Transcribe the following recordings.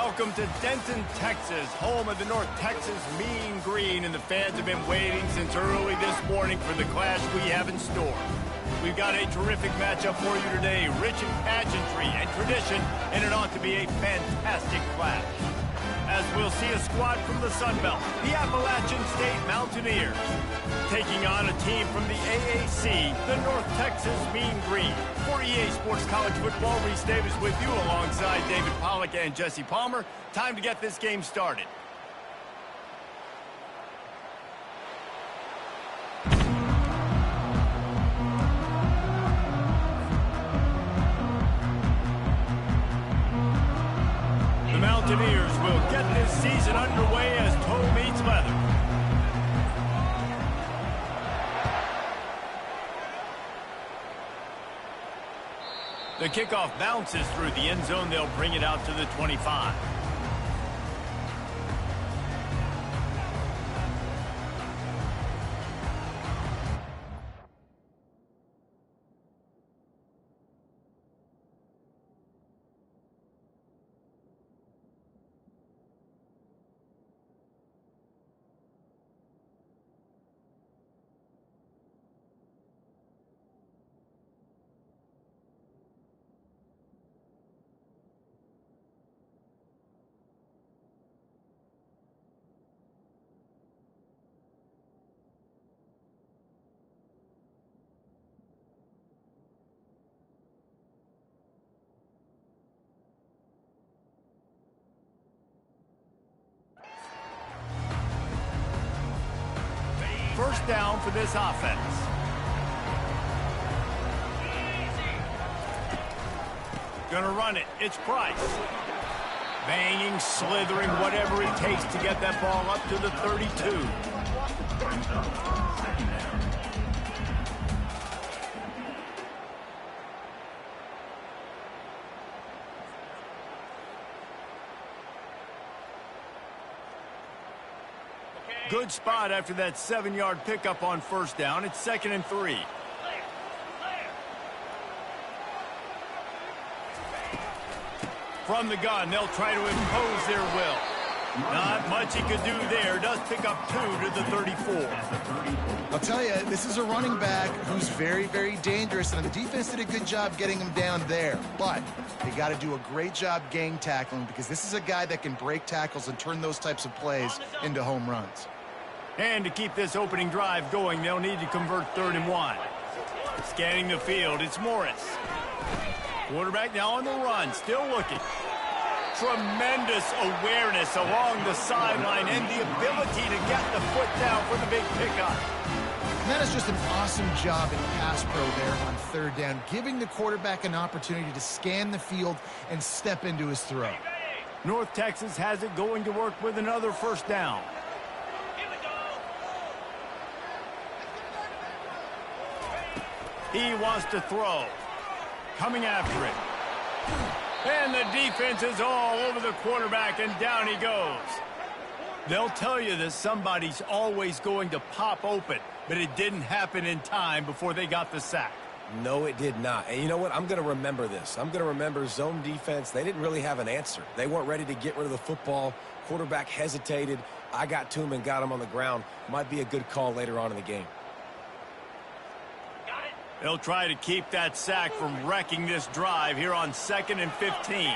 Welcome to Denton, Texas, home of the North Texas Mean Green, and the fans have been waiting since early this morning for the clash we have in store. We've got a terrific matchup for you today, rich in pageantry and tradition, and it ought to be a fantastic clash. As we'll see a squad from the Sun Belt, the Appalachian State Mountaineers, taking on a team from the AAC, the North Texas Mean Green. For EA Sports College Football, Reese Davis with you alongside David Pollack and Jesse Palmer. Time to get this game started. The Mountaineers will get this season underway as toe meets leather. The kickoff bounces through the end zone. They'll bring it out to the 25. First down for this offense. Gonna run it. It's Price. Banging, slithering, whatever it takes to get that ball up to the 32. Good spot after that 7-yard pickup on first down. It's 2nd and 3. From the gun, they'll try to impose their will. Not much he could do there. Does pick up 2 to the 34. I'll tell you, this is a running back who's very, very dangerous, and the defense did a good job getting him down there. But they got to do a great job gang tackling, because this is a guy that can break tackles and turn those types of plays into home runs. And to keep this opening drive going, they'll need to convert 3rd and 1. Scanning the field, it's Morris. Quarterback now on the run, still looking. Tremendous awareness along the sideline and the ability to get the foot down for the big pickup. And that is just an awesome job in pass pro there on 3rd down, giving the quarterback an opportunity to scan the field and step into his throw. North Texas has it going to work with another first down. He wants to throw. Coming after it. And the defense is all over the quarterback, and down he goes. They'll tell you that somebody's always going to pop open, but it didn't happen in time before they got the sack. No, it did not. And you know what? I'm going to remember this. I'm going to remember zone defense. They didn't really have an answer. They weren't ready to get rid of the football. Quarterback hesitated. I got to him and got him on the ground. Might be a good call later on in the game. They'll try to keep that sack from wrecking this drive here on 2nd and 15.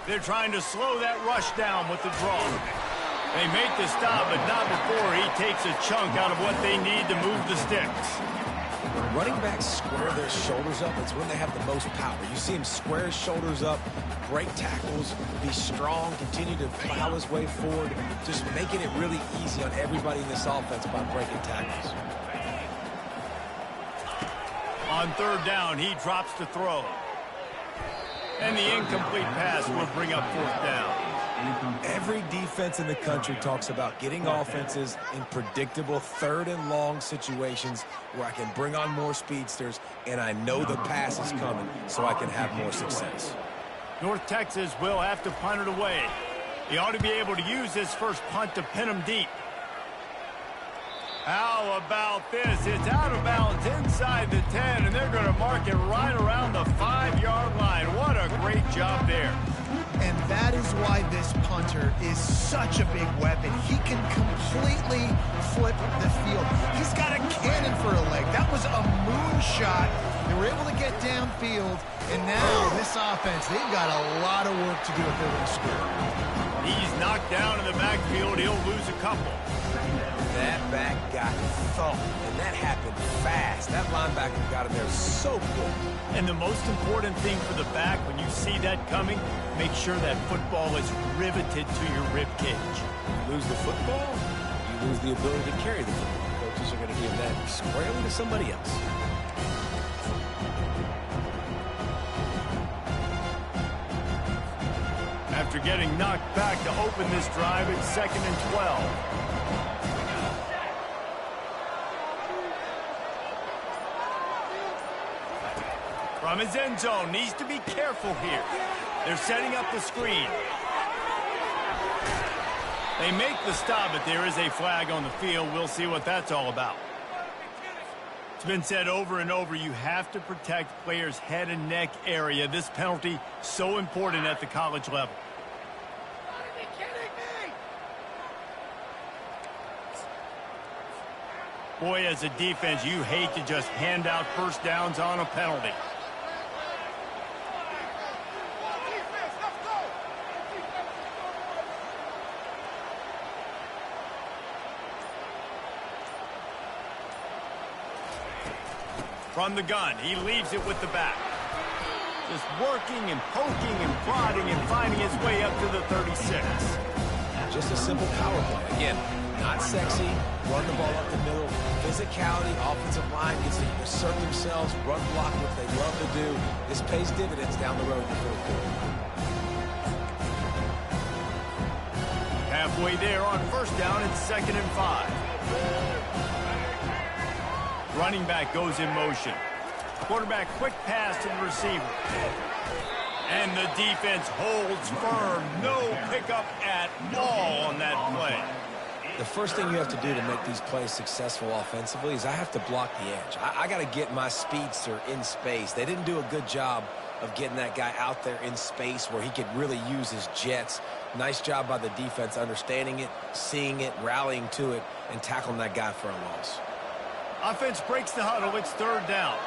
They're trying to slow that rush down with the draw. They make the stop, but not before he takes a chunk out of what they need to move the sticks. Running backs square their shoulders up. It's when they have the most power. You see him square his shoulders up, break tackles, be strong, continue to plow his way forward, just making it really easy on everybody in this offense by breaking tackles. On 3rd down, he drops to throw. And the incomplete pass will bring up 4th down. Every defense in the country talks about getting offenses in predictable 3rd and long situations where I can bring on more speedsters and I know the pass is coming so I can have more success. North Texas will have to punt it away. He ought to be able to use this first punt to pin him deep. How about this? It's out of bounds inside the 10, and they're going to mark it right around the 5-yard line. What a great job there. And that is why this punter is such a big weapon. He can completely flip the field. He's got a cannon for a leg. That was a moonshot. They were able to get downfield, and now this offense, they've got a lot of work to do if they're going to score. He's knocked down in the backfield. He'll lose a couple. That back got thumped, and that happened fast. That linebacker got him there so quick. And the most important thing for the back, when you see that coming, make sure that football is riveted to your rib cage. You lose the football, you lose the ability to carry the football. Coaches are going to give that squarely to somebody else. After getting knocked back to open this drive, it's 2nd and 12. From his end zone, needs to be careful here. They're setting up the screen. They make the stop, but there is a flag on the field. We'll see what that's all about. It's been said over and over, you have to protect players' head and neck area. This penalty, so important at the college level. Boy, as a defense, you hate to just hand out first downs on a penalty. From the gun, he leaves it with the back. Just working and poking and prodding and finding his way up to the 36. Just a simple power play. Again, not sexy, run the ball up the middle, physicality, offensive line gets to assert themselves, run block, what they love to do. This pays dividends down the road in the fourth quarter. Halfway there on first down, it's 2nd and 5. Running back goes in motion. Quarterback quick pass to the receiver. And the defense holds firm. No pickup at all on that play. The first thing you have to do to make these plays successful offensively is I have to block the edge. I got to get my speedster in space. They didn't do a good job of getting that guy out there in space where he could really use his jets. Nice job by the defense understanding it, seeing it, rallying to it, and tackling that guy for a loss. Offense breaks the huddle. It's 3rd down.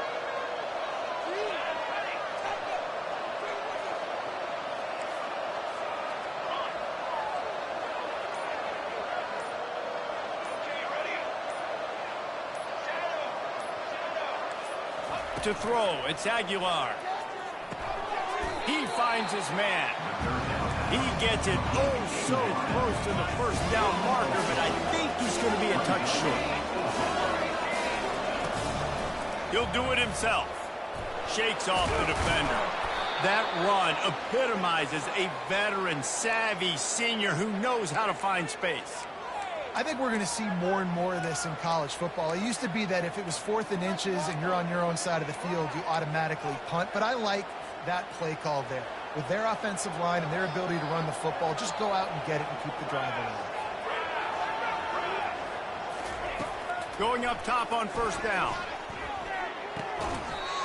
To throw, it's Aguilar. He finds his man. He gets it oh so close to the first down marker, but I think he's going to be a touch short. He'll do it himself. Shakes off the defender. That run epitomizes a veteran, savvy senior who knows how to find space. I think we're going to see more and more of this in college football. It used to be that if it was 4th and inches and you're on your own side of the field, you automatically punt. But I like that play call there. With their offensive line and their ability to run the football, just go out and get it and keep the drive alive. Going up top on first down.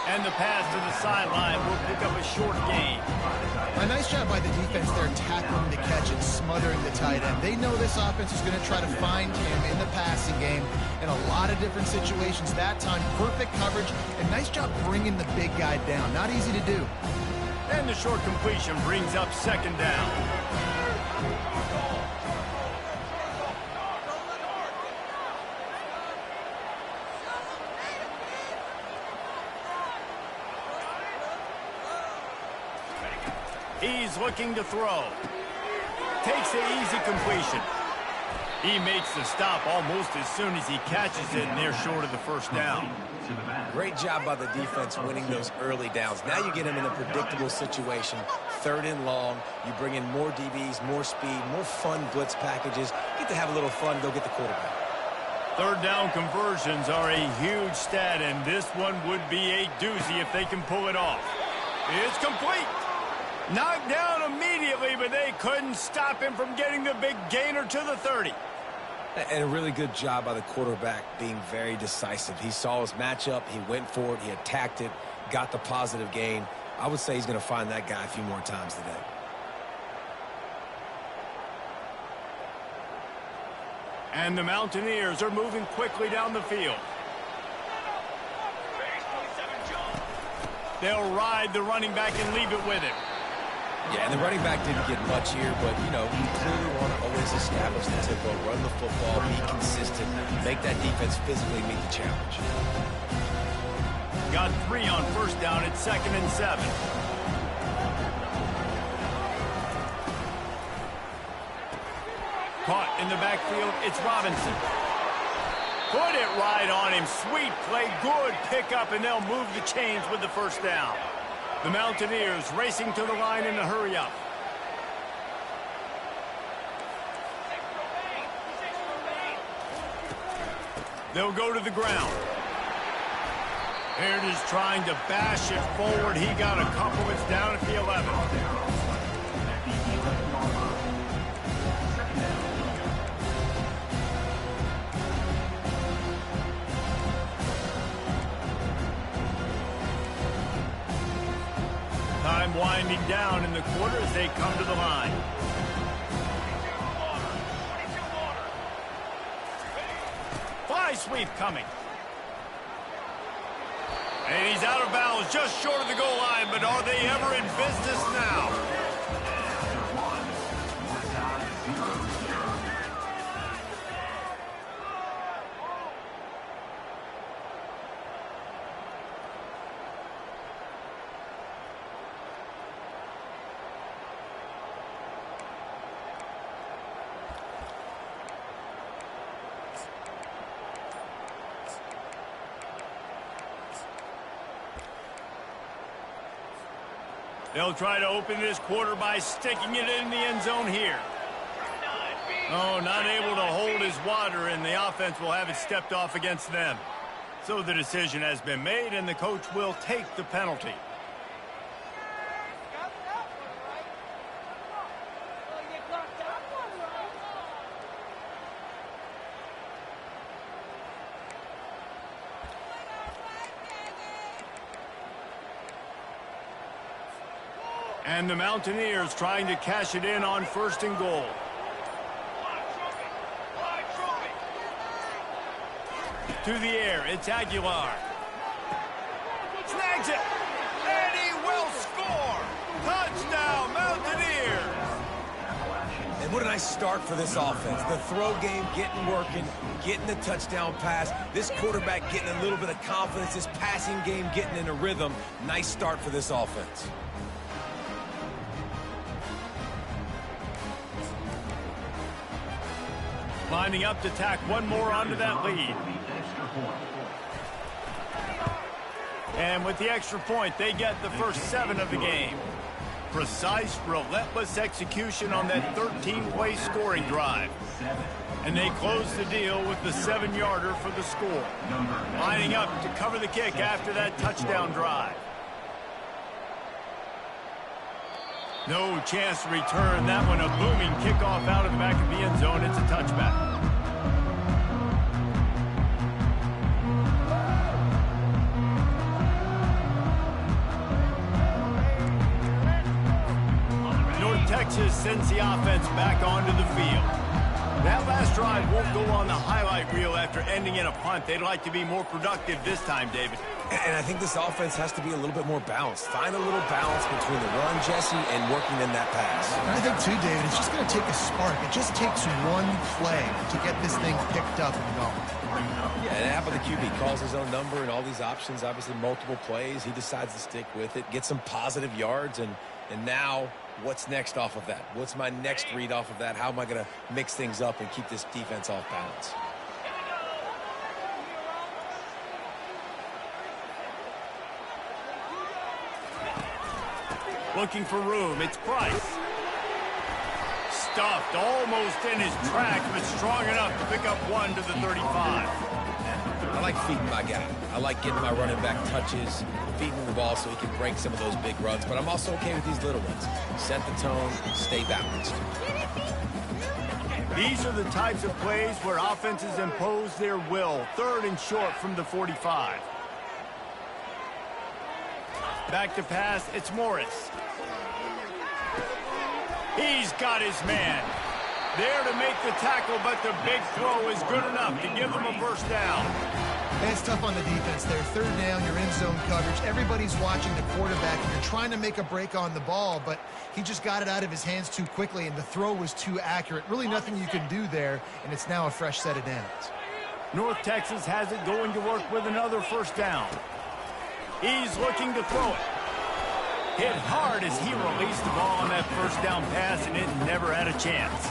And the pass to the sideline will pick up a short gain. A nice job by the defense there, tackling the catch and smothering the tight end. They know this offense is going to try to find him in the passing game in a lot of different situations. That time, perfect coverage, and nice job bringing the big guy down. Not easy to do. And the short completion brings up 2nd down. He's looking to throw. Takes the easy completion. He makes the stop almost as soon as he catches it, and they're short of the first down. Great job by the defense winning those early downs. Now you get him in a predictable situation. 3rd and long. You bring in more DBs, more speed, more fun blitz packages. Get to have a little fun, go get the quarterback. 3rd down conversions are a huge stat, and this one would be a doozy if they can pull it off. It's complete. Knocked down immediately, but they couldn't stop him from getting the big gainer to the 30. And a really good job by the quarterback being very decisive. He saw his matchup, he went for it, he attacked it, got the positive gain. I would say he's going to find that guy a few more times today. And the Mountaineers are moving quickly down the field. They'll ride the running back and leave it with him. Yeah, and the running back didn't get much here, but, you know, you clearly want to always establish the tempo, run the football, be consistent, make that defense physically meet the challenge. Got 3 on first down at 2nd and 7. Caught in the backfield, it's Robinson. Put it right on him. Sweet play, good pickup, and they'll move the chains with the first down. The Mountaineers racing to the line in a hurry-up. They'll go to the ground. Baird is trying to bash it forward. He got a couple. It's down at the 11. Time winding down in the quarter as they come to the line. Fly sweep coming. And he's out of bounds just short of the goal line, but are they ever in business now? They'll try to open this quarter by sticking it in the end zone here. Oh, not able to hold his water, and the offense will have it stepped off against them. So the decision has been made, and the coach will take the penalty. And the Mountaineers trying to cash it in on 1st and goal. To the air, it's Aguilar. Snags it, and he will score! Touchdown, Mountaineers! And what a nice start for this offense. The throw game getting working, getting the touchdown pass. This quarterback getting a little bit of confidence. This passing game getting in a rhythm. Nice start for this offense. Lining up to tack one more onto that lead. And with the extra point, they get the first 7 of the game. Precise, relentless execution on that 13-play scoring drive. And they close the deal with the 7-yarder for the score. Lining up to cover the kick after that touchdown drive. No chance to return. That one a booming kickoff out of the back of the end zone. It's a touchback. North Texas sends the offense back onto the field. That last drive won't go on the highlight reel after ending in a punt. They'd like to be more productive this time, David. And I think this offense has to be a little bit more balanced. Find a little balance between the run, Jesse, and working in that pass. And I think, too, David, it's just going to take a spark. It just takes one play to get this thing picked up and going. Yeah, it happened to QB. Calls his own number and all these options, obviously multiple plays. He decides to stick with it, get some positive yards, and now what's next off of that? What's my next read off of that? How am I going to mix things up and keep this defense off balance? Looking for room, it's Price. Stuffed almost in his track, but strong enough to pick up 1 to the 35. I like feeding my guy. I like getting my running back touches, feeding him the ball so he can break some of those big runs, but I'm also okay with these little ones. Set the tone, stay balanced. These are the types of plays where offenses impose their will. 3rd and short from the 45. Back to pass, it's Morris. He's got his man. There to make the tackle, but the big throw is good enough to give them a first down. And it's tough on the defense there. 3rd down, you're in zone coverage. Everybody's watching the quarterback, and you're trying to make a break on the ball, but he just got it out of his hands too quickly, and the throw was too accurate. Really nothing you can do there, and it's now a fresh set of downs. North Texas has it going to work with another first down. He's looking to throw it. Hit hard as he released the ball on that first down pass, and it never had a chance.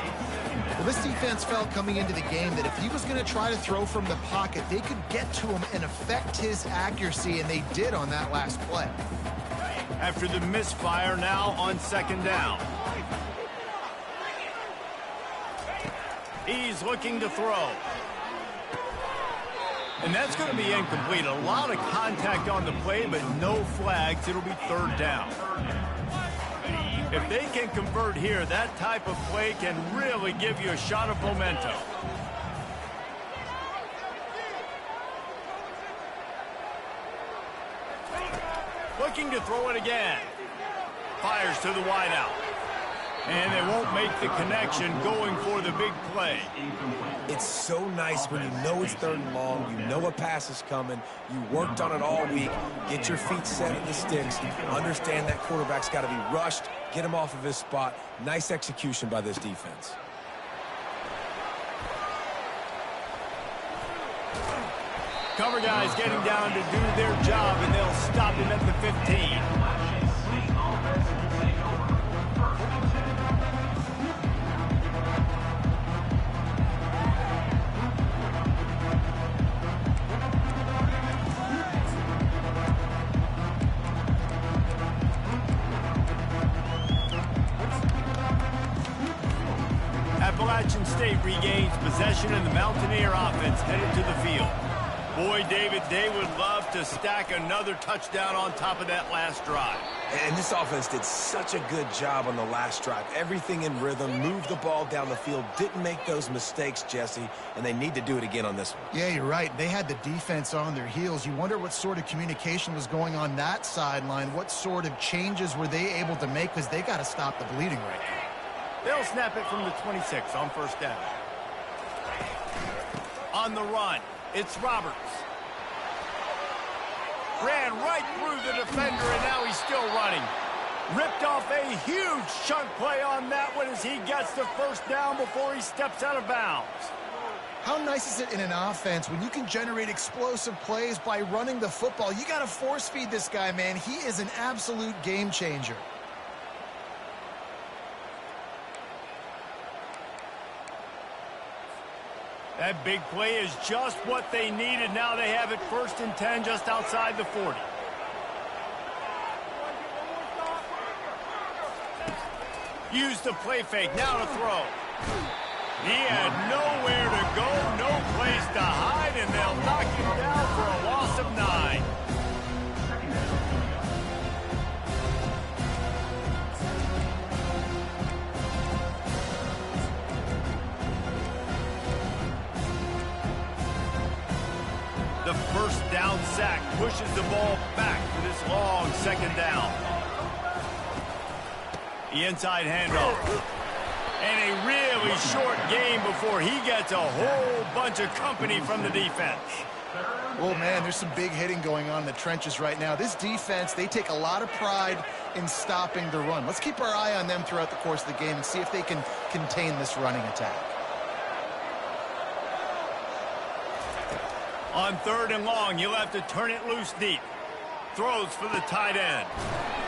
Well, this defense felt coming into the game that if he was going to try to throw from the pocket, they could get to him and affect his accuracy, and they did on that last play. After the misfire, now on 2nd down. He's looking to throw. And that's going to be incomplete. A lot of contact on the play, but no flags. It'll be 3rd down. If they can convert here, that type of play can really give you a shot of momentum. Looking to throw it again. Fires to the wideout. And they won't make the connection going for the big play. It's so nice when you know it's 3rd and long, you know a pass is coming, you worked on it all week, get your feet set at the sticks, understand that quarterback's got to be rushed, get him off of his spot. Nice execution by this defense. Cover guys getting down to do their job, and they'll stop him at the 15. Appalachian State regains possession, and the Mountaineer offense headed to the field. Boy, David, they would love to stack another touchdown on top of that last drive. And this offense did such a good job on the last drive. Everything in rhythm, moved the ball down the field, didn't make those mistakes, Jesse, and they need to do it again on this one. Yeah, you're right. They had the defense on their heels. You wonder what sort of communication was going on that sideline. What sort of changes were they able to make, because they got to stop the bleeding right now. They'll snap it from the 26 on 1st down. On the run, it's Roberts. Ran right through the defender, and now he's still running. Ripped off a huge chunk play on that one as he gets the first down before he steps out of bounds. How nice is it in an offense when you can generate explosive plays by running the football? You got to force feed this guy, man. He is an absolute game changer. That big play is just what they needed. Now they have it 1st and 10 just outside the 40. Use the play fake. Now to throw. He had nowhere to go, no place to hide, and they'll knock him down for a loss of 9. The first down sack pushes the ball back for this long 2nd down. The inside handoff. And a really short game before he gets a whole bunch of company from the defense. Well, man, there's some big hitting going on in the trenches right now. This defense, they take a lot of pride in stopping the run. Let's keep our eye on them throughout the course of the game and see if they can contain this running attack. On 3rd and long, you'll have to turn it loose deep. Throws for the tight end.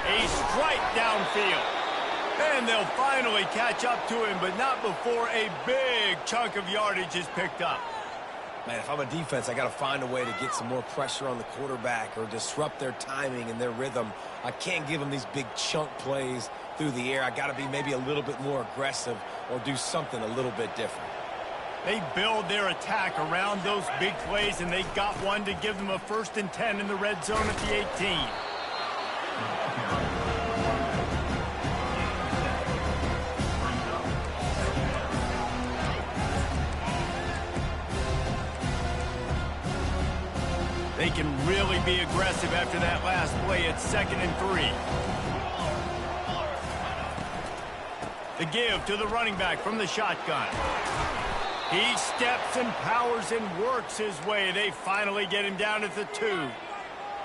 A strike downfield. And they'll finally catch up to him, but not before a big chunk of yardage is picked up. Man, if I'm a defense, I got to find a way to get some more pressure on the quarterback or disrupt their timing and their rhythm. I can't give them these big chunk plays through the air. I got to be maybe a little bit more aggressive or do something a little bit different. They build their attack around those big plays, and they got one to give them a 1st and 10 in the red zone at the 18. They can really be aggressive after that last play. It's 2nd and 3. The give to the running back from the shotgun. He steps and powers and works his way. They finally get him down at the 2.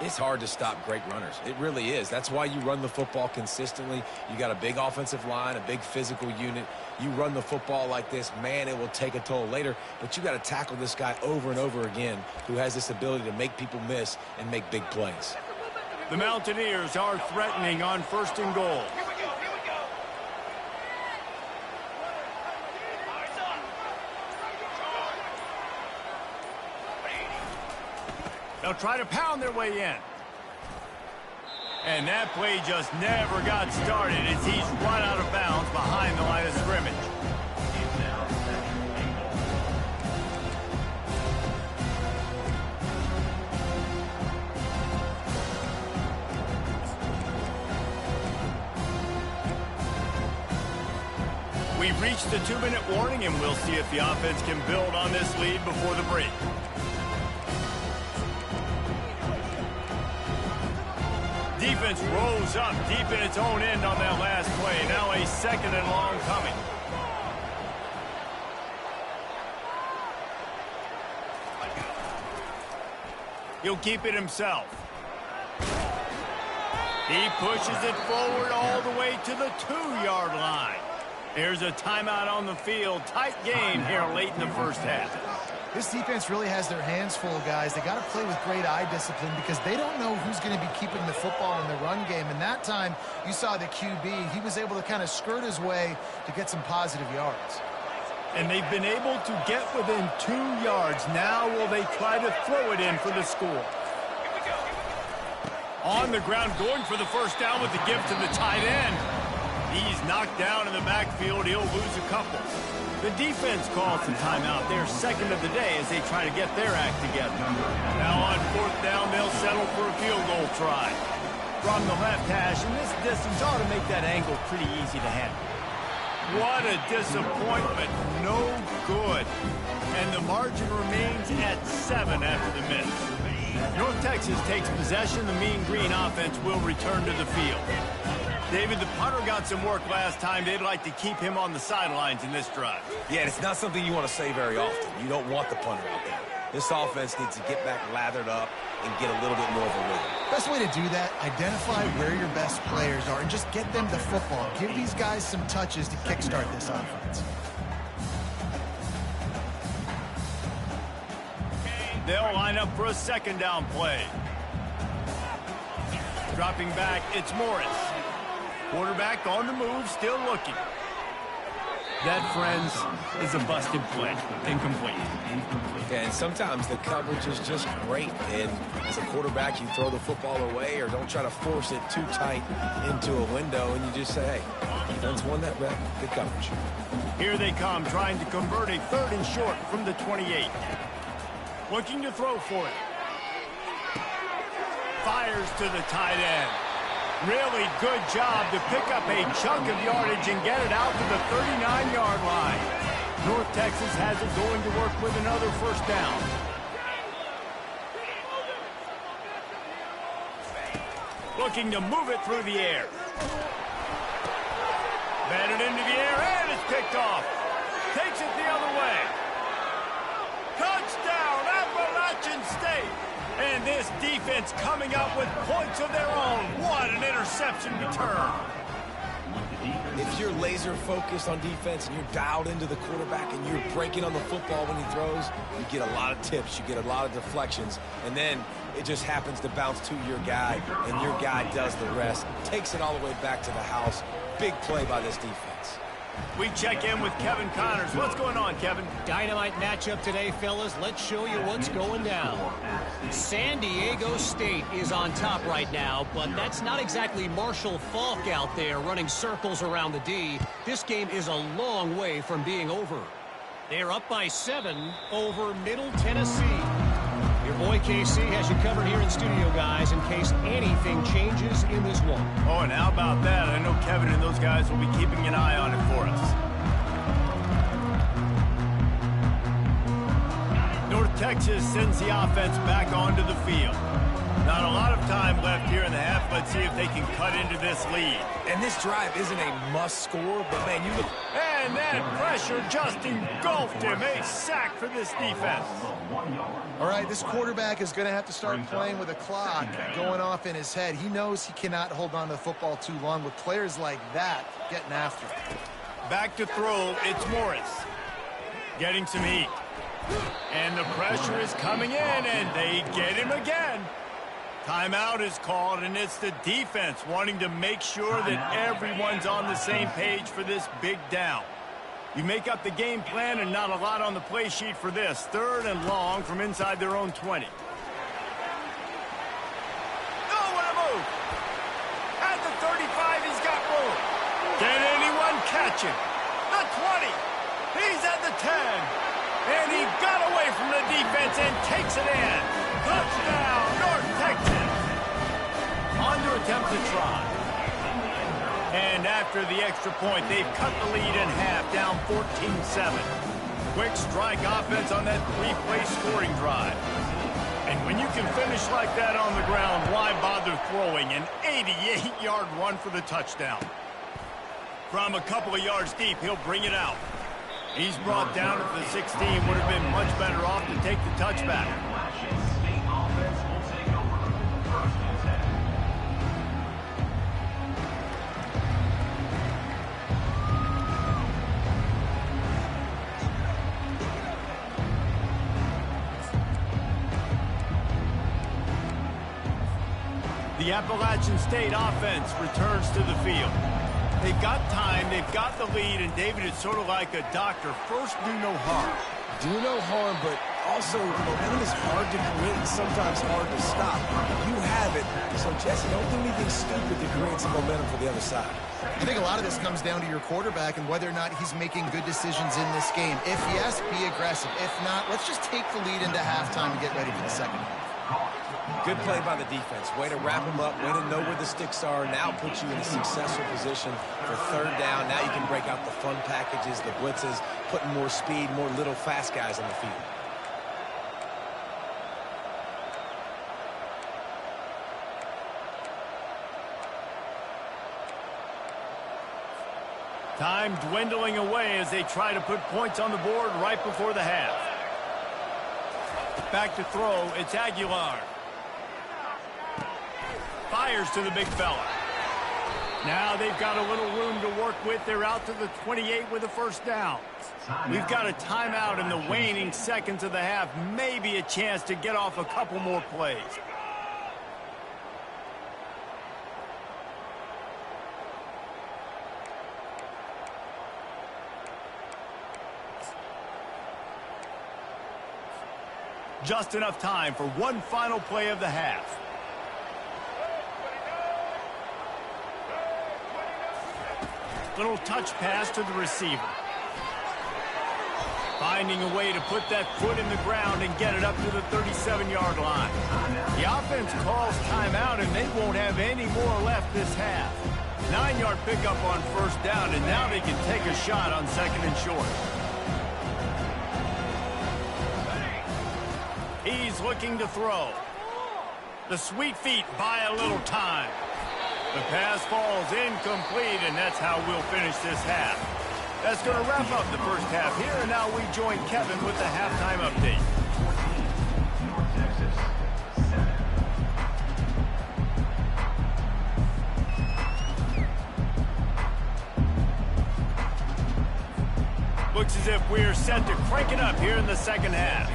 It's hard to stop great runners. It really is. That's why you run the football consistently. You got a big offensive line, a big physical unit. You run the football like this, man, it will take a toll later. But you got to tackle this guy over and over again who has this ability to make people miss and make big plays. The Mountaineers are threatening on 1st and goal. They'll try to pound their way in. And that play just never got started as he's run out of bounds behind the line of scrimmage. We've reached the 2-minute warning, and we'll see if the offense can build on this lead before the break. Defense rose up deep in its own end on that last play. Now a 2nd and long coming. He'll keep it himself. He pushes it forward all the way to the 2-yard line. There's a timeout on the field. Tight game here late in the first half. This defense really has their hands full, guys. They got to play with great eye discipline because they don't know who's going to be keeping the football in the run game. And that time, you saw the QB. He was able to kind of skirt his way to get some positive yards. And they've been able to get within 2 yards. Now will they try to throw it in for the score? On the ground, going for the first down with the give to the tight end. He's knocked down in the backfield. He'll lose a couple. The defense calls the timeout. They're 2nd of the day as they try to get their act together. Now on 4th down, they'll settle for a field goal try. From the left hash, and this distance ought to make that angle pretty easy to handle. What a disappointment. No good. And the margin remains at 7 after the miss. North Texas takes possession. The Mean Green offense will return to the field. David, the punter got some work last time. They'd like to keep him on the sidelines in this drive. Yeah, it's not something you want to say very often. You don't want the punter out there. This offense needs to get back lathered up and get a little bit more of a rhythm. Best way to do that, identify where your best players are and just get them the football. Give these guys some touches to kickstart this offense. They'll line up for a 2nd down play. Dropping back, it's Morris. Quarterback on the move, still looking. That, friends, is a busted play. Incomplete. And sometimes the coverage is just great. And as a quarterback, you throw the football away or don't try to force it too tight into a window. And you just say, hey, defense won that rep. Good coverage. Here they come, trying to convert a 3rd and short from the 28. Looking to throw for it. Fires to the tight end. Really good job to pick up a chunk of yardage and get it out to the 39-yard line. North Texas has it going to work with another 1st down. Looking to move it through the air. Batted into the air, and it's picked off. Takes it the other way. Touchdown, Appalachian State. And this defense coming up with points of their own. What an interception return. If you're laser focused on defense and you're dialed into the quarterback and you're breaking on the football when he throws, you get a lot of tips, you get a lot of deflections, and then it just happens to bounce to your guy, and your guy does the rest, takes it all the way back to the house. Big play by this defense. We check in with Kevin Connors. What's going on, Kevin? Dynamite matchup today, fellas. Let's show you what's going down. San Diego State is on top right now, but that's not exactly Marshall Faulk out there running circles around the D. This game is a long way from being over. They're up by 7 over Middle Tennessee. Your boy KC has you covered here in studio, guys, in case anything changes in this one. Oh, and how about that? I know Kevin and those guys will be keeping an eye on it for us. North North Texas sends the offense back onto the field. Not a lot of time left here in the half. Let's see if they can cut into this lead. And this drive isn't a must score, but man, you look... And that pressure just engulfed him. A sack for this defense. All right, this quarterback is going to have to start playing with a clock going off in his head. He knows he cannot hold on to the football too long with players like that getting after him. Back to throw, it's Morris. Getting some heat. And the pressure is coming in, and they get him again. Timeout is called, and it's the defense wanting to make sure that everyone's on the same page for this big down. You make up the game plan and not a lot on the play sheet for this. 3rd and long from inside their own 20. Oh, what a move! At the 35, he's got room. Can anyone catch him? The 20. He's at the 10. And he got away from the defense and takes it in. Touchdown, North Texas. On to attempt to try. And after the extra point, they've cut the lead in half, down 14-7. Quick strike offense on that 3-play scoring drive. And when you can finish like that on the ground, why bother throwing? An 88-yard run for the touchdown. From a couple of yards deep, he'll bring it out. He's brought down at the 16. Would have been much better off to take the touchback. The Appalachian State offense returns to the field. They've got time, they've got the lead, and David, it's sort of like a doctor. First, do no harm. Do no harm, but also, momentum is hard to create and sometimes hard to stop. You have it, so Jesse, don't do anything stupid to create some momentum for the other side. I think a lot of this comes down to your quarterback and whether or not he's making good decisions in this game. If yes, be aggressive. If not, let's just take the lead into halftime and get ready for the second half. Good play by the defense. Way to wrap them up, way to know where the sticks are. Now put you in a successful position for 3rd down. Now you can break out the fun packages, the blitzes, putting more speed, more little fast guys on the field. Time dwindling away as they try to put points on the board right before the half. Back to throw, it's Aguilar. Fires to the big fella. Now they've got a little room to work with. They're out to the 28 with a first down. We've got a timeout in the waning seconds of the half. Maybe a chance to get off a couple more plays. Just enough time for one final play of the half. Little touch pass to the receiver. Finding a way to put that foot in the ground and get it up to the 37-yard line. The offense calls timeout, and they won't have any more left this half. 9-yard pickup on first down, and now they can take a shot on 2nd and short. He's looking to throw. The sweet feet buy a little time. The pass falls incomplete, and that's how we'll finish this half. That's going to wrap up the first half here, and now we join Kevin with the halftime update. Looks as if we're set to crank it up here in the second half.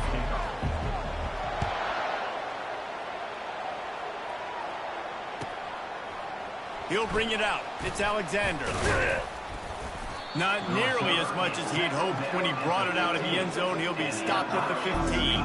He'll bring it out. It's Alexander. Not nearly as much as he'd hoped when he brought it out of the end zone. He'll be stopped at the 15.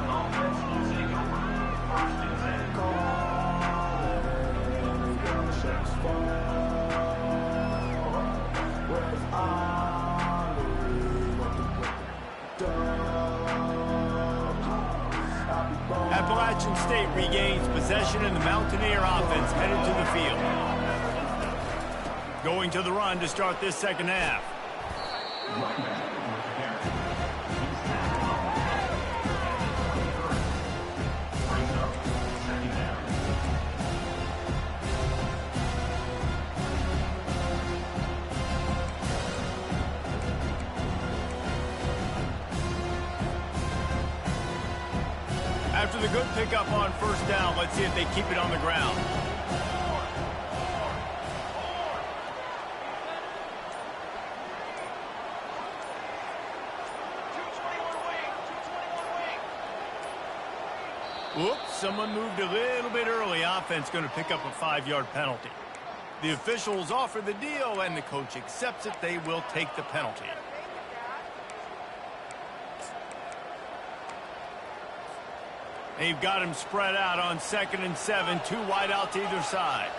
Appalachian State regains possession, and the Mountaineer offense headed to the field. Going to the run to start this second half. with a good pickup on first down. Let's see if they keep it on the ground. Whoops, someone moved a little bit early. Offense going to pick up a 5-yard penalty. The officials offer the deal, and the coach accepts it. They will take the penalty. They've got him spread out on 2nd and 7, 2 wide out to either side.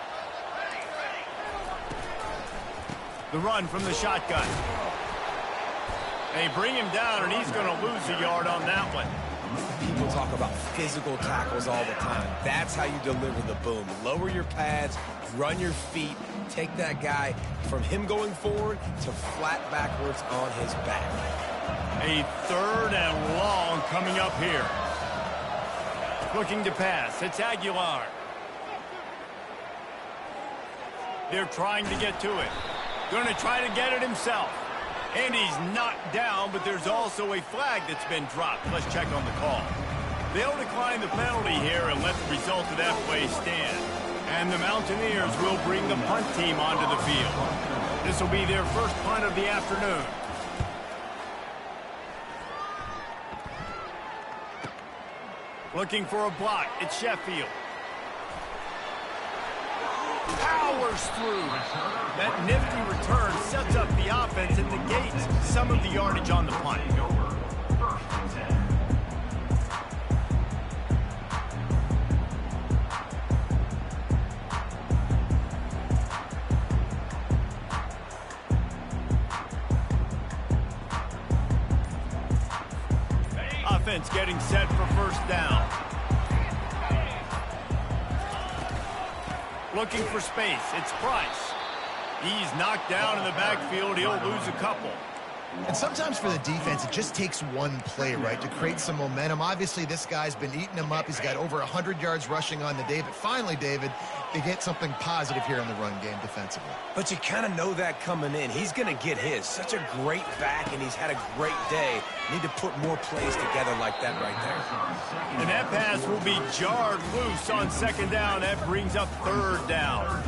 The run from the shotgun. They bring him down, and he's going to lose a yard on that one. People talk about physical tackles all the time. That's how you deliver the boom. Lower your pads, run your feet, take that guy from him going forward to flat backwards on his back. A 3rd and long coming up here. Looking to pass. It's Aguilar. They're trying to get to it. Going to try to get it himself. And he's knocked down, but there's also a flag that's been dropped. Let's check on the call. They'll decline the penalty here and let the result of that play stand. And the Mountaineers will bring the punt team onto the field. This will be their first punt of the afternoon. Looking for a block. It's Sheffield. Powers through. That nifty return sets up the offense and negates some of the yardage on the punt. Offense getting set for first down. Looking for space. It's Price. He's knocked down in the backfield. He'll lose a couple. And sometimes for the defense, it just takes one play, right, to create some momentum. Obviously, this guy's been eating him up. He's got over 100 yards rushing on the day. But finally, David, they get something positive here in the run game defensively. But you kind of know that coming in. He's going to get his. Such a great back, and he's had a great day. Need to put more plays together like that right there. And that pass will be jarred loose on 2nd down. That brings up 3rd down.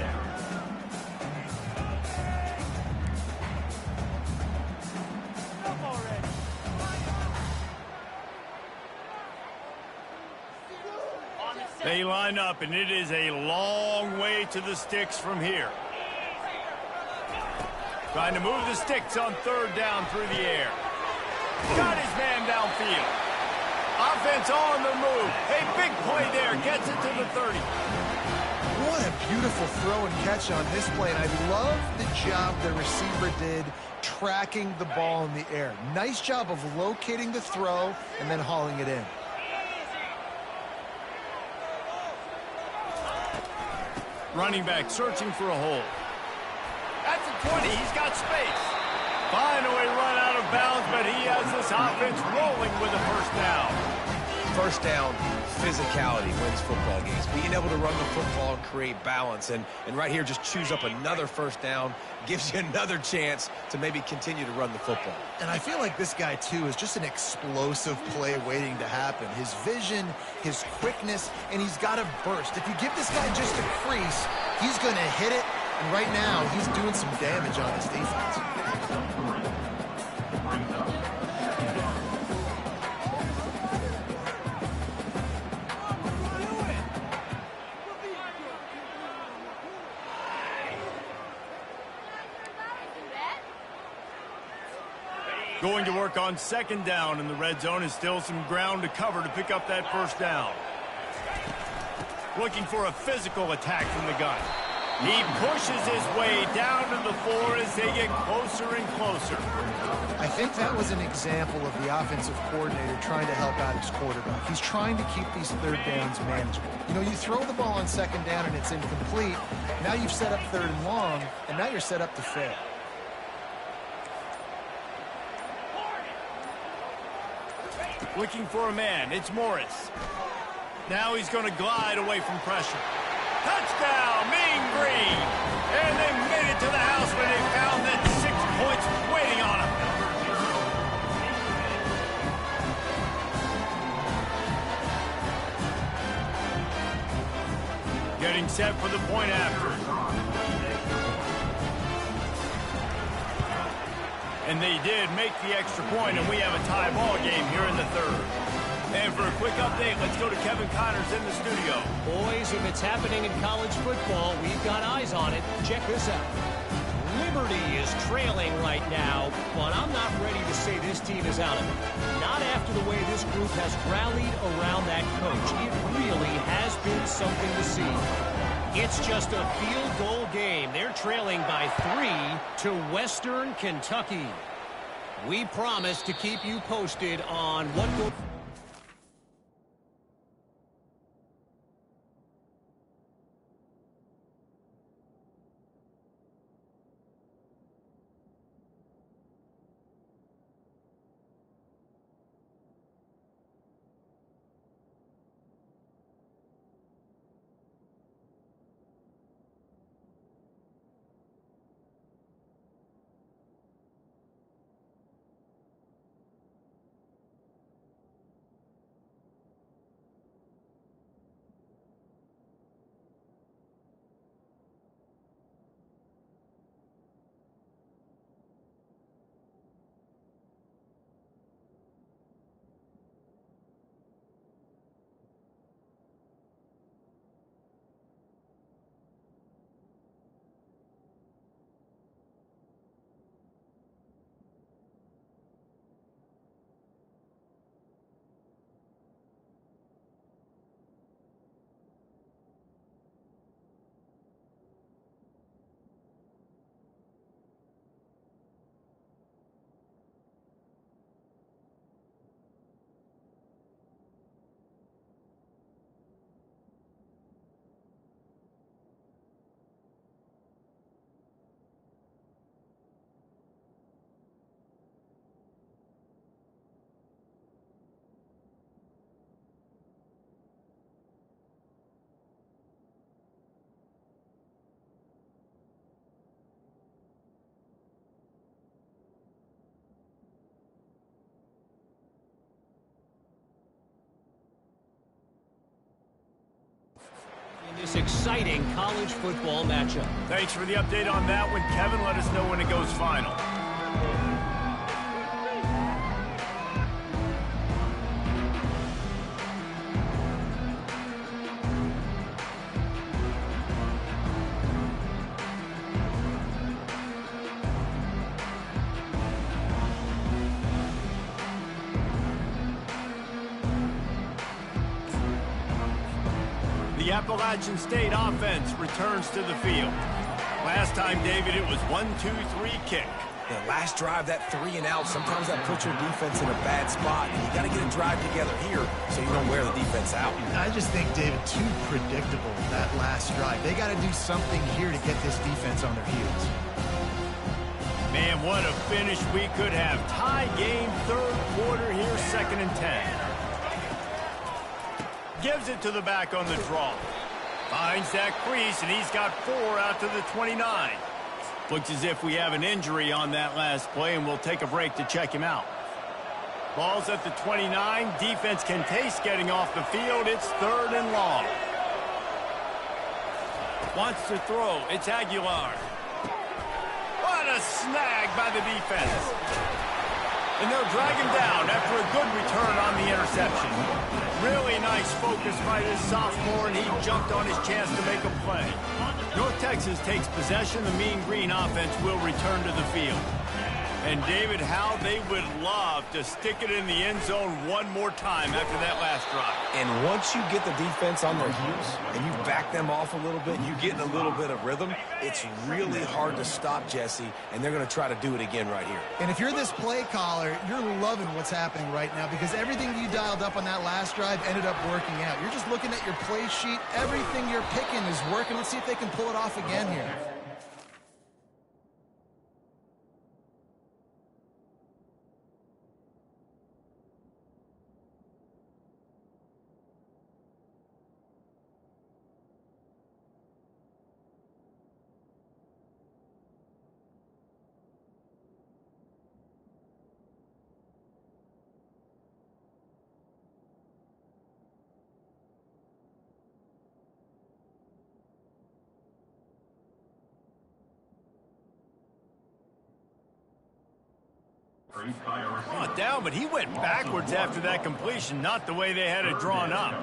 They line up, and it is a long way to the sticks from here. Trying to move the sticks on 3rd down through the air. Got his man downfield. Offense on the move. A big play there. Gets it to the 30. What a beautiful throw and catch on this play. And I love the job the receiver did tracking the ball in the air. Nice job of locating the throw and then hauling it in. Running back searching for a hole. At the 20, he's got space. Finally run out of bounds, but he has this offense rolling with a first down. First down, physicality wins football games. Being able to run the football and create balance. And right here, just choose up another first down. Gives you another chance to maybe continue to run the football. And I feel like this guy, too, is just an explosive play waiting to happen. His vision, his quickness, and he's got a burst. If you give this guy just a crease, he's going to hit it. And right now, he's doing some damage on his defense. Going to work on 2nd down in the red zone. Is still some ground to cover to pick up that first down. Looking for a physical attack from the gun. He pushes his way down to the floor as they get closer and closer. I think that was an example of the offensive coordinator trying to help out his quarterback. He's trying to keep these 3rd downs manageable. You know, you throw the ball on 2nd down and it's incomplete. Now you've set up 3rd and long, and now you're set up to fail. Looking for a man. It's Morris. Now he's going to glide away from pressure. Touchdown, Mean Green. And they made it to the house when they found that 6 points waiting on them. getting set for the point after. And they did make the extra point, and we have a tie ball game here in the third. And for a quick update, let's go to Kevin Connors in the studio. Boys, if it's happening in college football, we've got eyes on it. Check this out. Liberty is trailing right now, but I'm not ready to say this team is out of it. Not after the way this group has rallied around that coach. It really has been something to see. It's just a field goal game. They're trailing by 3 to Western Kentucky. We promise to keep you posted on what goes. This exciting college football matchup. Thanks for the update on that one, Kevin. Let us know when it goes final. The Appalachian State offense returns to the field. Last time, David, it was 1-2-3 kick. The last drive, that 3 and out, sometimes that puts your defense in a bad spot. And you got to get a drive together here so you don't wear the defense out. I just think, David, too predictable, that last drive. They got to do something here to get this defense on their heels. Man, what a finish we could have. Tie game, third quarter here, 2nd and 10. Gives it to the back on the draw. Finds that crease, and he's got 4 out to the 29. Looks as if we have an injury on that last play, and we'll take a break to check him out. Ball's at the 29. Defense can taste getting off the field. It's 3rd and long. Wants to throw. It's Aguilar. What a snag by the defense. And they'll drag him down after a good return on the interception. Really nice focus by this sophomore, and he jumped on his chance to make a play. North Texas takes possession. The Mean Green offense will return to the field. And, David, how they would love to stick it in the end zone one more time after that last drive. And once you get the defense on their heels and you back them off a little bit, you get in a little bit of rhythm, it's really hard to stop, Jesse, and they're going to try to do it again right here. And if you're this play caller, you're loving what's happening right now because everything you dialed up on that last drive ended up working out. You're just looking at your play sheet. Everything you're picking is working. Let's see if they can pull it off again here. Oh, down, but he went backwards after that completion, not the way they had it drawn up.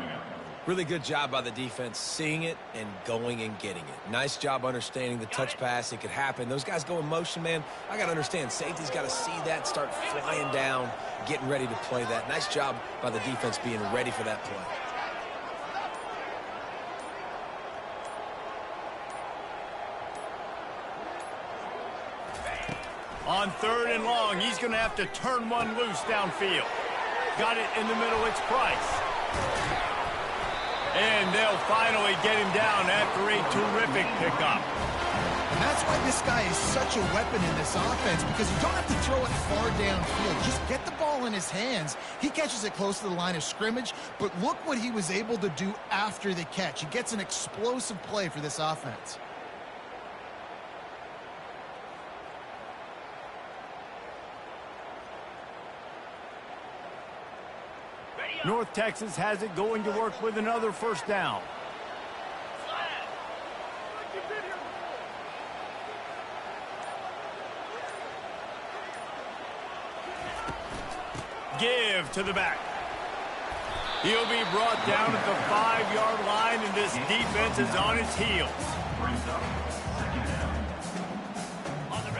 Really good job by the defense, seeing it and going and getting it. Nice job understanding the touch pass. It could happen. Those guys go in motion, man. I got to understand, safety's got to see that, start flying down, getting ready to play that. Nice job by the defense being ready for that play. On 3rd and long, he's going to have to turn one loose downfield. Got it in the middle, it's Price. And they'll finally get him down after a terrific pickup. And that's why this guy is such a weapon in this offense, because you don't have to throw it far downfield. Just get the ball in his hands. He catches it close to the line of scrimmage, but look what he was able to do after the catch. He gets an explosive play for this offense. North Texas has it, going to work with another first down. Give to the back. He'll be brought down at the 5-yard line, and this defense is on its heels.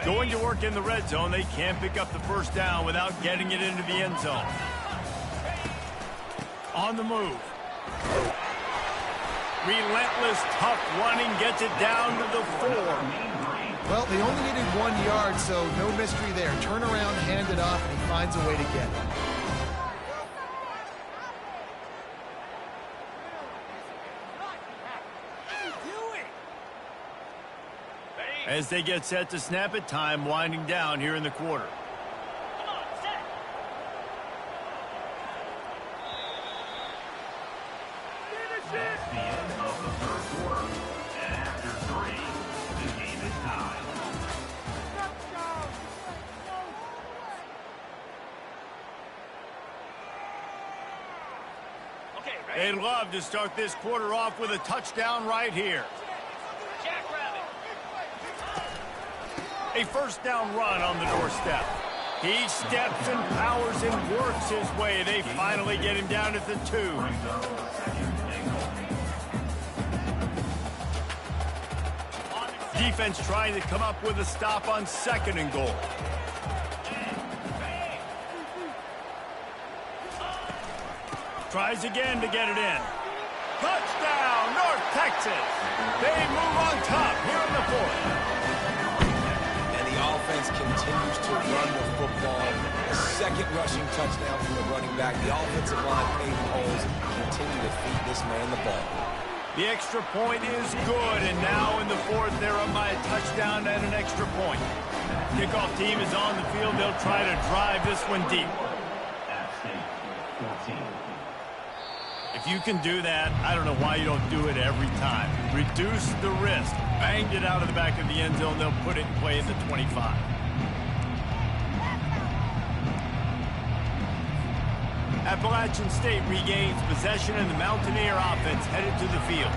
Going to work in the red zone. They can't pick up the first down without getting it into the end zone. On the move. Relentless, tough running, gets it down to the 4. Well, they only needed 1 yard, so no mystery there. Turn around, hand it off, and he finds a way to get it. As they get set to snap it, time winding down here in the quarter. They'd love to start this quarter off with a touchdown right here. A first down run on the doorstep. He steps and powers and works his way. They finally get him down at the 2. Defense trying to come up with a stop on 2nd and goal. Tries again to get it in. Touchdown, North Texas. They move on top here in the 4th. And the offense continues to run the football. A second rushing touchdown from the running back. The offensive line paving holes, continue to feed this man the ball. The extra point is good, and now in the 4th, they're up by a touchdown and an extra point. Kickoff team is on the field. They'll try to drive this one deep. If you can do that, I don't know why you don't do it every time. Reduce the risk. Banged it out of the back of the end zone. They'll put it in play at the 25. Appalachian State regains possession, and the Mountaineer offense headed to the field.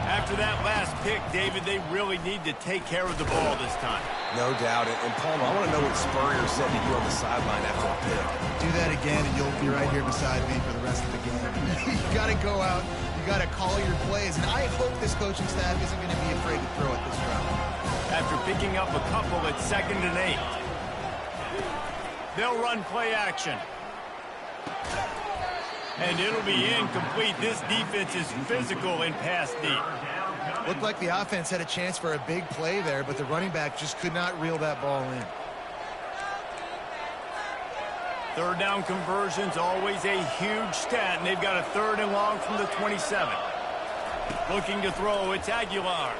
After that last pick, David, they really need to take care of the ball this time. No doubt. And Palmer, I want to know what Spurrier said to you on the sideline after the pick. Do that again, and you'll be right here beside me for the rest of the game. You got to go out. You got to call your plays. And I hope this coaching staff isn't going to be afraid to throw it this route. After picking up a couple at 2nd and 8. They'll run play action. And it'll be incomplete. This defense is physical in pass deep. Looked like the offense had a chance for a big play there, but the running back just could not reel that ball in. 3rd down conversion's always a huge stat, and they've got a 3rd and long from the 27. Looking to throw, it's Aguilar.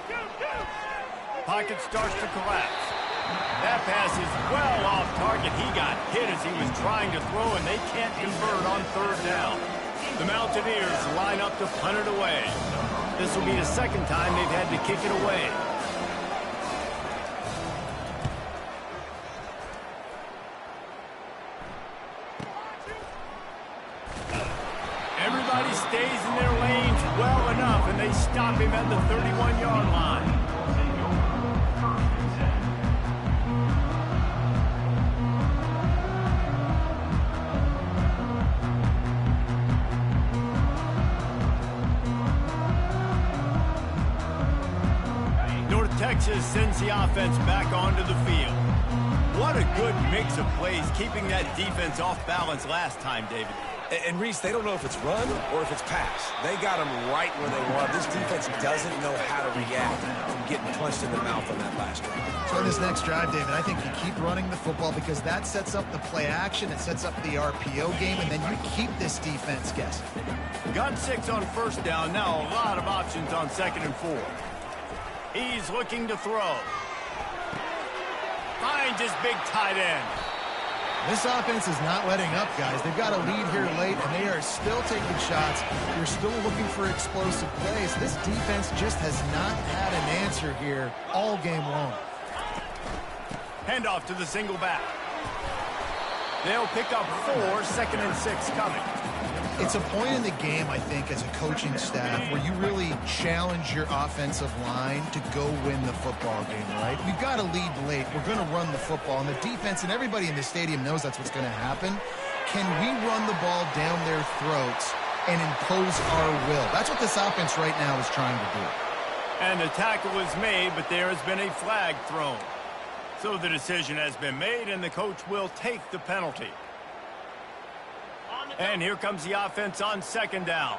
Pocket starts to collapse. That pass is well off target. He got hit as he was trying to throw, and they can't convert on 3rd down. The Mountaineers line up to punt it away. This will be the 2nd time they've had to kick it away. Everybody stays in their lanes well enough, and they stop him at the 31-yard line. Texas sends the offense back onto the field. What a good mix of plays, keeping that defense off balance last time, David. And Reese, they don't know if it's run or if it's pass. They got them right where they want. This defense doesn't know how to react from getting punched in the mouth on that last drive. So in this next drive, David, I think you keep running the football because that sets up the play action, it sets up the RPO game, and then you keep this defense guessing. Got 6 on first down. Now a lot of options on 2nd and 4. He's looking to throw. Finds his big tight end. This offense is not letting up, guys. They've got a lead here late, and they are still taking shots. They're still looking for explosive plays. This defense just has not had an answer here all game long. Handoff to the single back. They'll pick up 4, 2nd and 6 coming. It's a point in the game, I think, as a coaching staff where you really challenge your offensive line to go win the football game, right? We've got a lead late. We're going to run the football. And the defense and everybody in the stadium knows that's what's going to happen. Can we run the ball down their throats and impose our will? That's what this offense right now is trying to do. And the tackle is made, but there has been a flag thrown. So the decision has been made, and the coach will take the penalty. And here comes the offense on 2nd down.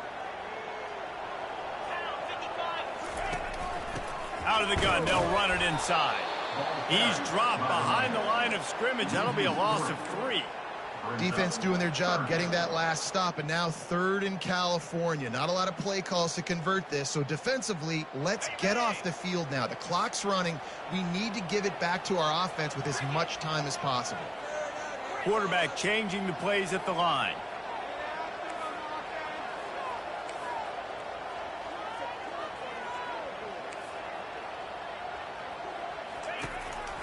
Out of the gun, they'll run it inside. He's dropped behind the line of scrimmage. That'll be a loss of 3. Defense doing their job, getting that last stop, and now 3rd in California. Not a lot of play calls to convert this, so defensively, let's get off the field now. The clock's running. We need to give it back to our offense with as much time as possible. Quarterback changing the plays at the line.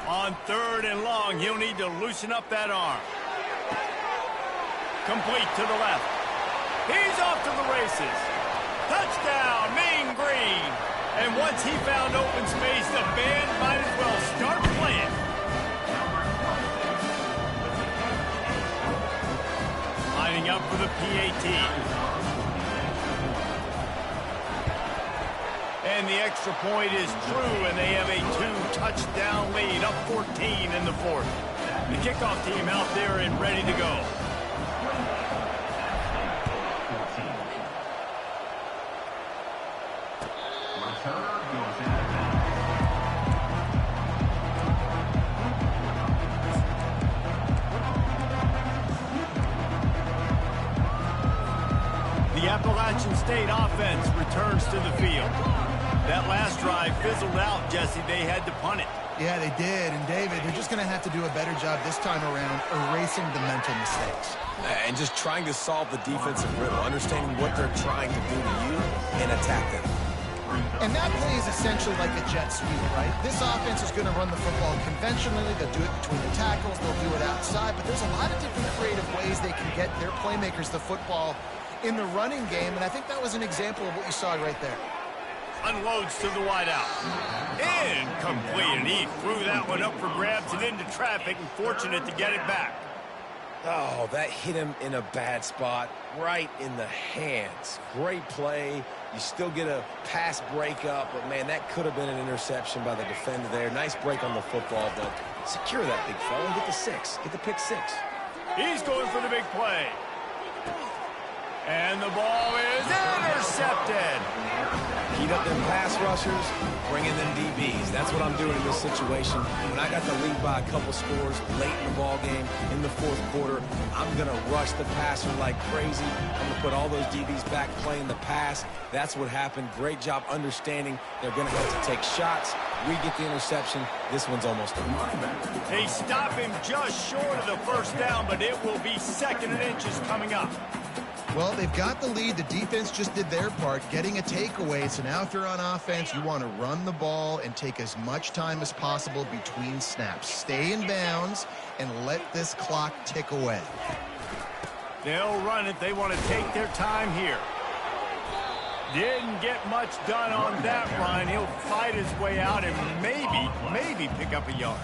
On 3rd and long, he'll need to loosen up that arm. Complete to the left. He's off to the races. Touchdown, Mean Green. And once he found open space, the band might as well start playing. Lining up for the PAT. And the extra point is true, and they have a 2-touchdown lead, up 14 in the 4th. The kickoff team out there and ready to go. The Appalachian State offense returns to the field. That last drive fizzled out, Jesse. They had to punt it. Yeah, they did. And, David, they're just going to have to do a better job this time around erasing the mental mistakes. And just trying to solve the defensive riddle, understanding what they're trying to do to you and attack them. And that play is essentially like a jet sweep, right? This offense is going to run the football conventionally. They'll do it between the tackles. They'll do it outside. But there's a lot of different creative ways they can get their playmakers the football in the running game. And I think that was an example of what you saw right there. Unloads to the wideout. Incomplete, and he threw that one up for grabs and into traffic, and fortunate to get it back. Oh, that hit him in a bad spot, right in the hands. Great play. You still get a pass breakup, but, man, that could have been an interception by the defender there. Nice break on the football, but secure that big fella and get the 6. Get the pick 6. He's going for the big play. And the ball is intercepted. Heat up them pass rushers, bring in them DBs. That's what I'm doing in this situation. When I got the lead by a couple scores late in the ball game, in the 4th quarter, I'm going to rush the passer like crazy. I'm going to put all those DBs back playing the pass. That's what happened. Great job understanding they're going to have to take shots. We get the interception. This one's almost done. They stop him just short of the 1st down, but it will be 2nd and inches coming up. Well, they've got the lead. The defense just did their part, getting a takeaway. So now if you're on offense, you want to run the ball and take as much time as possible between snaps. Stay in bounds and let this clock tick away. They'll run it. They want to take their time here. Didn't get much done on that run. He'll fight his way out and maybe pick up a yard.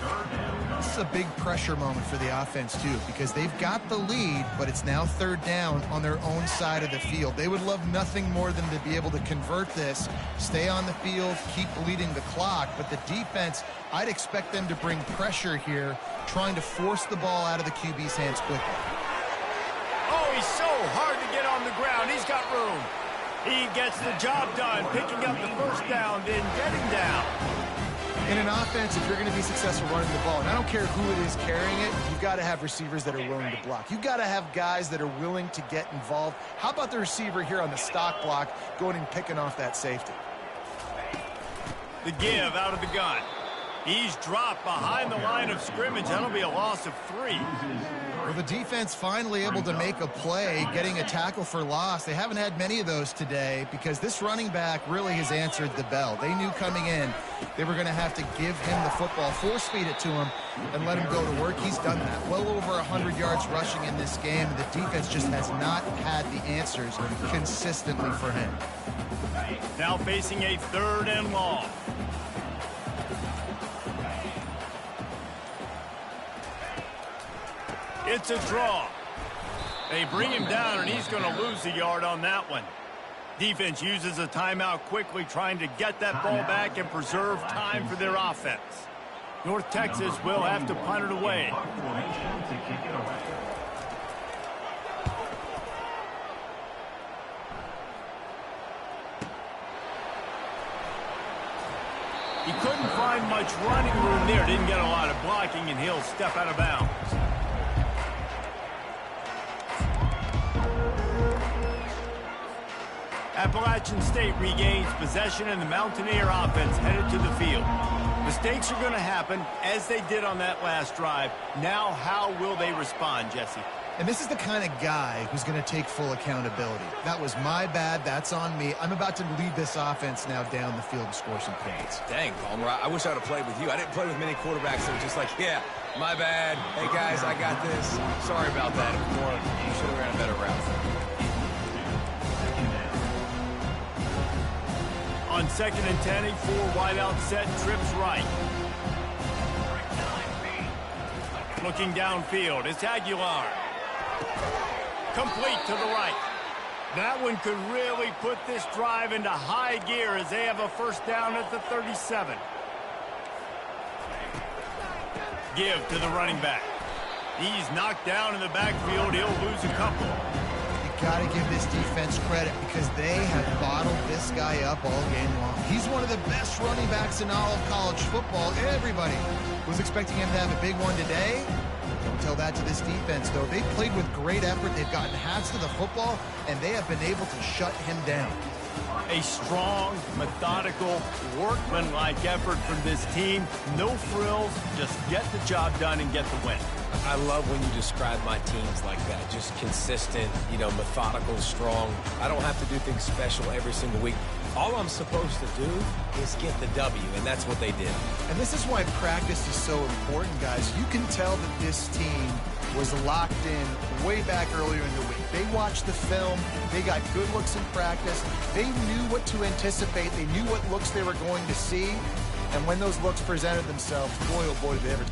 This is a big pressure moment for the offense, too, because they've got the lead, but it's now third down on their own side of the field. They would love nothing more than to be able to convert this, stay on the field, keep bleeding the clock. But the defense, I'd expect them to bring pressure here, trying to force the ball out of the QB's hands quickly. Oh, he's so hard to get on the ground. He's got room. He gets the job done, picking up the first down, then getting down. In an offense, if you're going to be successful running the ball, and I don't care who it is carrying it, you've got to have receivers that are willing to block. You've got to have guys that are willing to get involved. How about the receiver here on the stock block going and picking off that safety? The give out of the gun. He's dropped behind the line of scrimmage. That'll be a loss of 3. Well, the defense finally able to make a play, getting a tackle for loss. They haven't had many of those today because this running back really has answered the bell. They knew coming in they were going to have to give him the football, force feed it to him, and let him go to work. He's done that. Well over 100 yards rushing in this game. The defense just has not had the answers consistently for him. Now facing a 3rd and long. It's a draw. They bring him down, and he's going to lose a yard on that one. Defense uses a timeout quickly, trying to get that ball back and preserve time for their offense. North Texas will have to punt it away. He couldn't find much running room there. Didn't get a lot of blocking, and he'll step out of bounds. Appalachian State regains possession, and the Mountaineer offense headed to the field. Mistakes are going to happen, as they did on that last drive. Now, how will they respond, Jesse? And this is the kind of guy who's going to take full accountability. That was my bad. That's on me. I'm about to lead this offense now down the field and score some points. Dang, Palmer, I wish I would have played with you. I didn't play with many quarterbacks that were just like, yeah, my bad. Hey, guys, I got this. Sorry about that. It was more, you should have ran a better route. On 2nd and 10, a 4-wideout set, trips right. Looking downfield, it's Aguilar. Complete to the right. That one could really put this drive into high gear as they have a first down at the 37. Give to the running back. He's knocked down in the backfield. He'll lose a couple. Got to give this defense credit because they have bottled this guy up all game long. He's one of the best running backs in all of college football. Everybody was expecting him to have a big one today. Don't tell that to this defense, though. They played with great effort. They've gotten hats to the football, and they have been able to shut him down. A strong, methodical, workmanlike effort from this team. No frills, just get the job done and get the win. I love when you describe my teams like that. Just consistent, methodical, strong. I don't have to do things special every single week. All I'm supposed to do is get the W, and that's what they did. And this is why practice is so important, guys. You can tell that this team was locked in way back earlier in the week. They watched the film. They got good looks in practice. They knew what to anticipate. They knew what looks they were going to see. And when those looks presented themselves, boy, oh boy, did they ever...